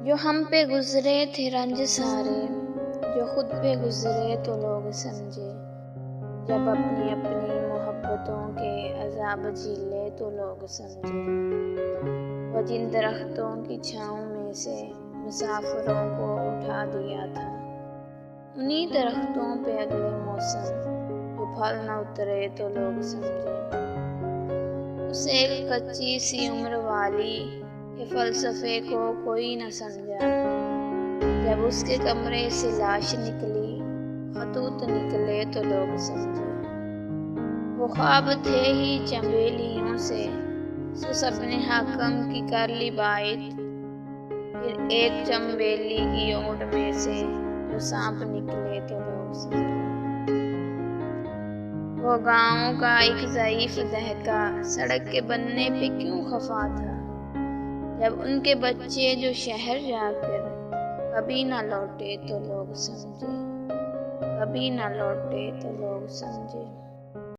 जो हम पे गुजरे थे रंज सारे, जो खुद पे गुजरे तो लोग समझे। जब अपनी अपनी मोहब्बतों के अजाब झीले तो लोग समझे। वो जिन दरख्तों की छाँव में से मुसाफिरों को उठा दिया था, उन्हीं दरख्तों पे अगले मौसम जो फल न उतरे तो लोग समझे। उस एक कच्ची सी उम्र वाली के फलसफे को कोई न समझा। जब उसके कमरे से लाश निकली, खतूत निकले तो लोग समझे। वो ख्वाब थे ही चंबेलियों से, सो सबने हाकम की कर ली बात। फिर एक चंबेली की ओट में से जो सांप निकले तो लोग समझे। वो गाँव का एक ज़ईफ दहका सड़क के बनने पे क्यों खफा था, जब उनके बच्चे जो शहर जाकर कभी ना लौटे तो लोग समझे, कभी ना लौटे तो लोग समझे।